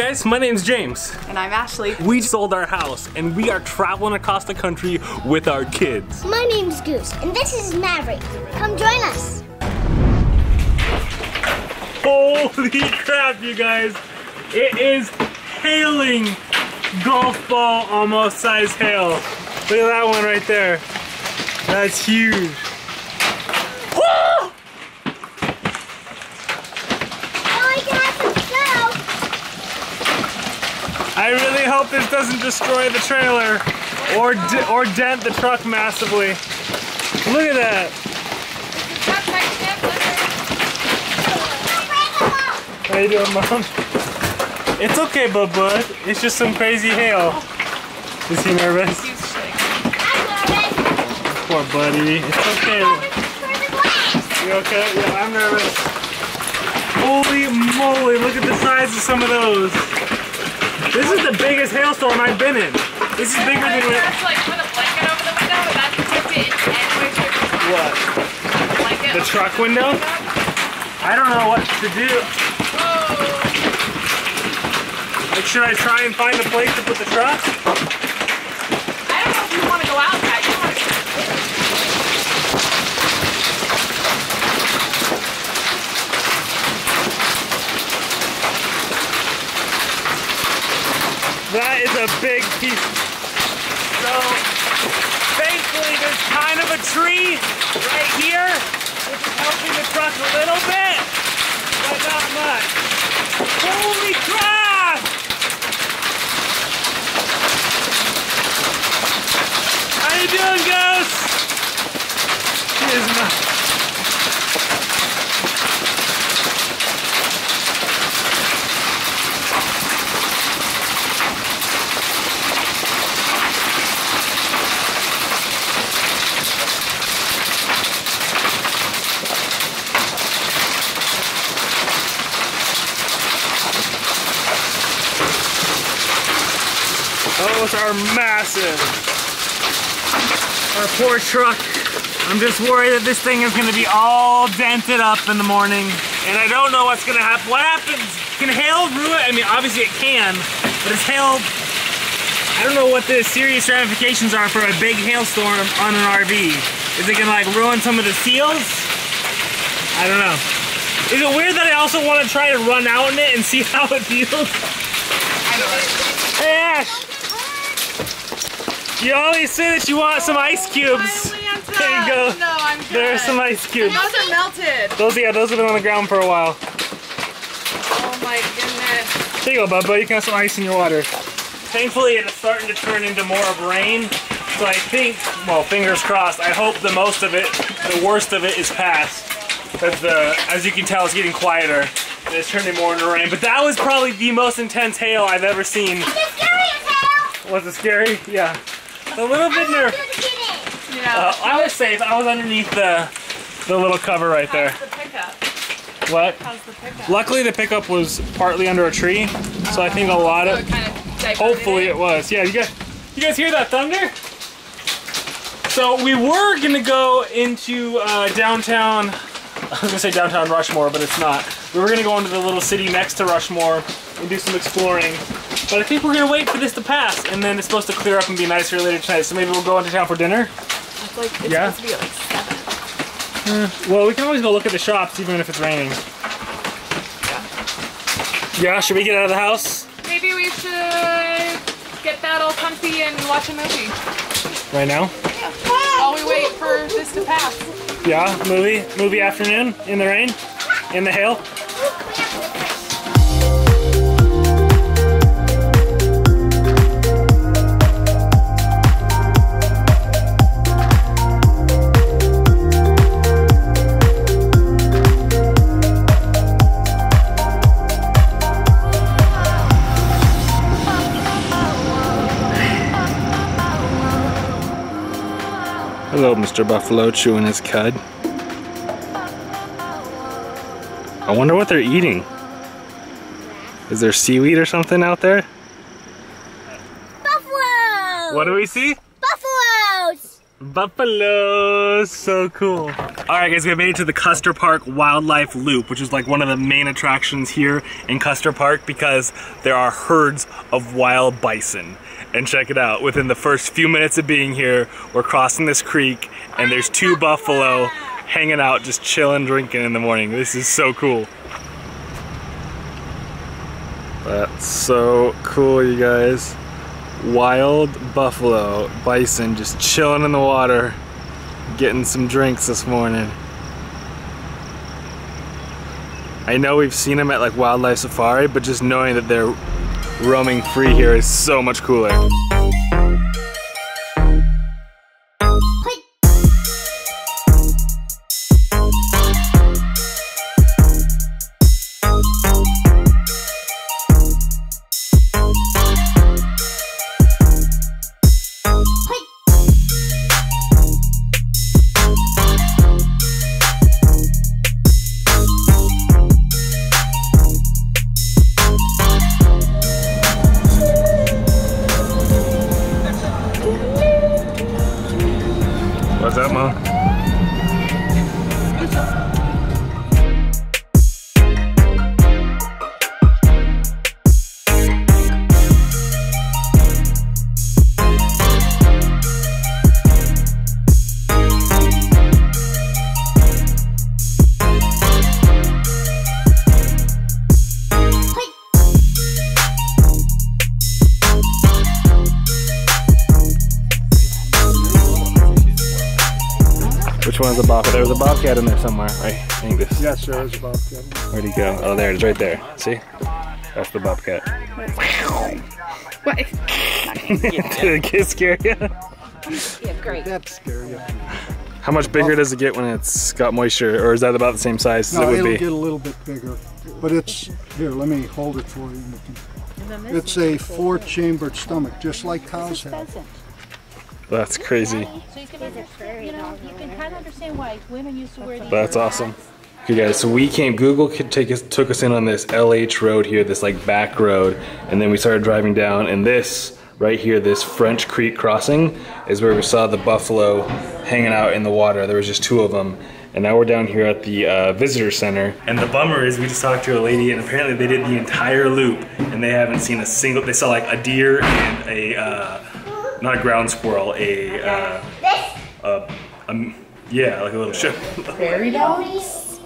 guys, my name's James. And I'm Ashley. We sold our house and we are traveling across the country with our kids. My name's Goose and this is Maverick. Come join us. Holy crap, you guys. It is hailing, golf ball almost size hail. Look at that one right there. That's huge. Woo! I really hope this doesn't destroy the trailer or dent the truck massively. Look at that. How you doing, Mom? It's okay, Bud. It's just some crazy hail. Is he nervous? Poor buddy. It's okay. You okay? Yeah, I'm nervous. Holy moly, look at the size of some of those. This is the biggest hailstorm I've been in. This is bigger than what? That's like put a blanket over the window and that's tipped it and what? The truck window? I don't know what to do. Whoa. Like, should I try and find a place to put the truck? I don't know if you want to go outside. You want to... That is a big piece. So, thankfully there's kind of a tree right here, which is helping the truck a little bit, but not much. Holy crap! How you doing, Ghost? He is not. Those are massive. Our poor truck. I'm just worried that this thing is gonna be all dented up in the morning. And I don't know what's gonna happen. What happens? Can hail ruin? I mean, obviously it can, but it's hail. I don't know what the serious ramifications are for a big hailstorm on an RV. Is it gonna like ruin some of the seals? I don't know. Is it weird that I also want to try to run out in it and see how it feels? I know it. Hey Ash! You always say that you want some ice cubes. There you go. No, I'm good. There's some ice cubes. Those are melted. Those have been on the ground for a while. Oh my goodness. There you go, Bubba. You can have some ice in your water. Thankfully, it is starting to turn into more of rain. So I think, well, fingers crossed, I hope the most of it, the worst of it is past. Because as you can tell, it's getting quieter. And it's turning more into rain. But that was probably the most intense hail I've ever seen. It's the scariest hail. Was it scary? Yeah. A little bit nervous. Yeah. I was safe. I was underneath the little cover right there. How's the pickup? What? How's the pickup? Luckily, the pickup was partly under a tree, so I think a lot So of. it kind of diverted Hopefully, it was. Yeah, you guys hear that thunder? So we were gonna go into downtown. I was gonna say downtown Rushmore, but it's not. We were gonna go into the little city next to Rushmore and do some exploring. But I think we're gonna wait for this to pass, and then it's supposed to clear up and be nicer later tonight. So maybe we'll go into town for dinner. It's like it's Yeah? supposed to be at like 7. Well, we can always go look at the shops, even if it's raining. Yeah, should we get out of the house? Maybe we should get that all comfy and watch a movie. Right now? Yeah. While we wait for this to pass. Yeah, movie afternoon in the rain, in the hail. Hello, Mr. Buffalo, chewing his cud. I wonder what they're eating. Is there seaweed or something out there? Buffalo! What do we see? Buffaloes! Buffaloes! So cool. Alright guys, we made it to the Custer Park Wildlife Loop, which is like one of the main attractions here in Custer Park because there are herds of wild bison. And check it out, within the first few minutes of being here, we're crossing this creek and there's 2 buffalo hanging out, just chilling, drinking in the morning. This is so cool. That's so cool, you guys. Wild buffalo, bison, just chilling in the water, getting some drinks this morning. I know we've seen them at like wildlife safari, but just knowing that they're roaming free here is so much cooler. What's up, Mom? Which one's a bobcat? There was a bobcat in there somewhere, right? Angus. Yes, there is a bobcat. Where'd he go? Oh, there it is, right there. See? That's the bobcat. What? Did it scare you? Yeah, great. That's scary. How much bigger does it get when it's got moisture, or is that about the same size as No, it would it'll be? get a little bit bigger, but it's, here, let me hold it for you. It's a 4-chambered stomach, just like cows have. That's crazy. So you can kind of understand why women used to wear these. That's awesome. Okay guys, so we came, Google took us in on this LH road here, this like back road, and then we started driving down, and this right here, this French Creek crossing is where we saw the buffalo hanging out in the water. There was just 2 of them. And now we're down here at the visitor center. And the bummer is we just talked to a lady and apparently they did the entire loop and they haven't seen a single, they saw like a deer and a, not a ground squirrel, yeah, like a little ship. Prairie dogs?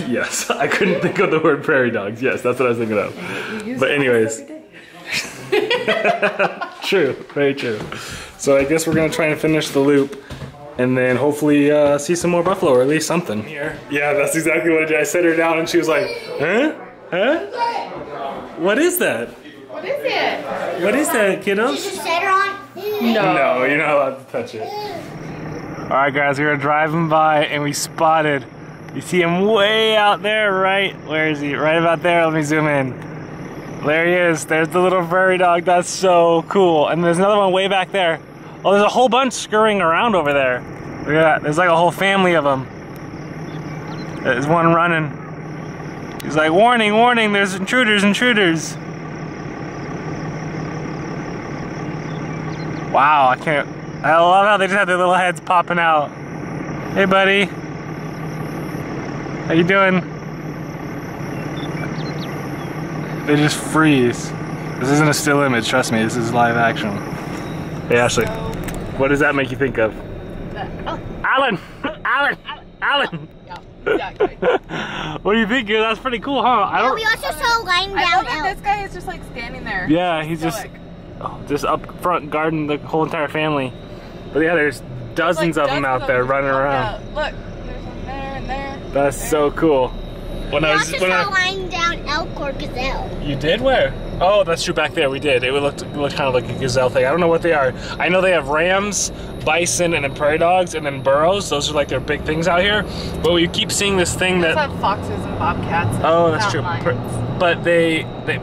Yes, I couldn't think of the word prairie dogs. Yes, that's what I was thinking of. But anyways. True, very true. So I guess we're gonna try and finish the loop and then hopefully see some more buffalo or at least something. Here. Yeah, that's exactly what I did. I set her down and she was like, huh? Huh? What is that? What is it? What is that, kiddos? Did you set her on? No, you're not allowed to touch it. Alright guys, we were driving by and we spotted, you see him way out there, right? Where is he? Right about there, let me zoom in. There he is, there's the little prairie dog, that's so cool. And there's another one way back there. Oh, there's a whole bunch scurrying around over there. Look at that, there's like a whole family of them. There's one running. He's like, warning, warning, there's intruders, intruders. Wow, I love how they just have their little heads popping out. Hey buddy. How you doing? They just freeze. This isn't a still image, trust me, this is live action. Hey Ashley, what does that make you think of? Alan! Alan! Alan! Yeah, exactly. What do you think? That's pretty cool, huh? Yeah, we also saw lying I down love that elk. this guy is just like standing there. Yeah, he's Stoic. just up front guarding the whole entire family. But yeah, there's dozens Like of them out there running around. Look, there's one there and there. That's so cool. When We I also was, saw lying down elk or gazelle. You did? Where? Oh, that's true, back there we did. It looked kind of like a gazelle thing. I don't know what they are. I know they have rams, bison, and then prairie dogs, and then burros. Those are like their big things out here. But we keep seeing this thing There's that... like foxes and bobcats. Oh, that's true. Lions. But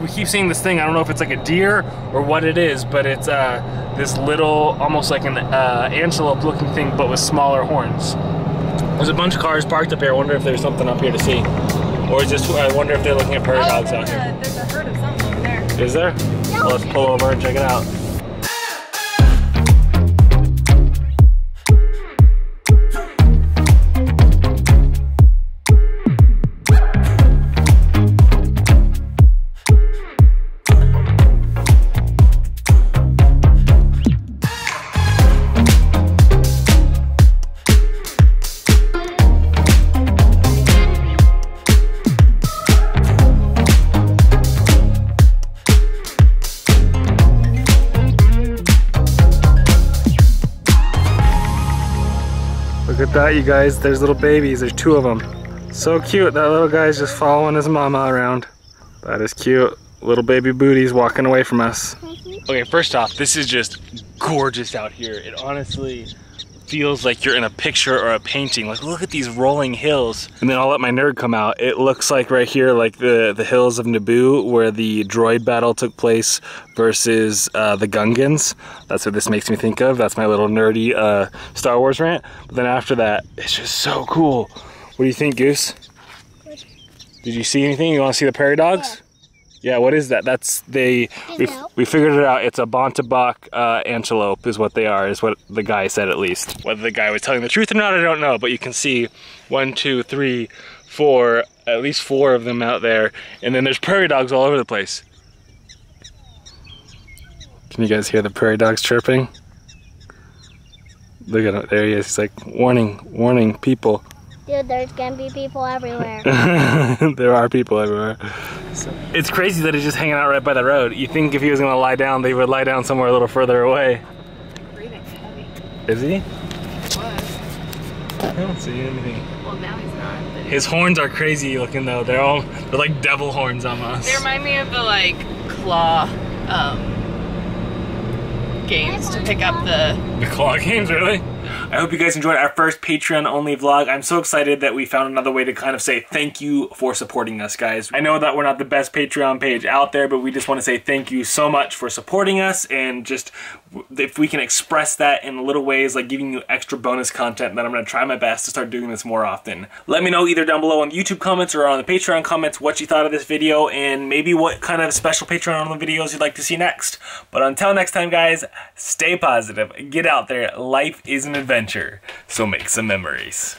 we keep seeing this thing. I don't know if it's like a deer or what it is, but it's this little, almost like an antelope-looking thing, but with smaller horns. There's a bunch of cars parked up here. I wonder if there's something up here to see. Or is this, I wonder if they're looking at prairie dogs out here. There's a herd of something over there. Is there? Well, let's pull over and check it out. that, you guys. There's little babies. There's 2 of them. So cute. That little guy's just following his mama around. That is cute. Little baby booties walking away from us. Okay, first off, this is just gorgeous out here. It honestly feels like you're in a picture or a painting. Like, look at these rolling hills. And then I'll let my nerd come out. It looks like right here, like the hills of Naboo, where the droid battle took place versus the Gungans. That's what this makes me think of. That's my little nerdy Star Wars rant. But then after that, it's just so cool. What do you think, Goose? Did you see anything? You want to see the prairie dogs? Yeah, what is that? That's we figured it out. It's a Bontebok antelope is what they are, is what the guy said at least. Whether the guy was telling the truth or not, I don't know, but you can see 1, 2, 3, 4, at least 4 of them out there. And then there's prairie dogs all over the place. Can you guys hear the prairie dogs chirping? Look at him, there he is. He's like, warning, warning, people. Dude, there's gonna be people everywhere. There are people everywhere. It's crazy that he's just hanging out right by the road. You think if he was gonna lie down, they would lie down somewhere a little further away. Breathing's heavy. Is he? Was. I don't see anything. Well, now he's not. His horns are crazy looking though. They're like devil horns almost. They remind me of the like claw games to pick up the claw games, really? I hope you guys enjoyed our first Patreon only vlog. I'm so excited that we found another way to kind of say thank you for supporting us, guys. I know that we're not the best Patreon page out there, but we just want to say thank you so much for supporting us, and just if we can express that in little ways, like giving you extra bonus content, then I'm going to try my best to start doing this more often. Let me know either down below in the YouTube comments or on the Patreon comments what you thought of this video, and maybe what kind of special Patreon only videos you'd like to see next. But until next time, guys, stay positive, get out there, life is an adventure, so make some memories.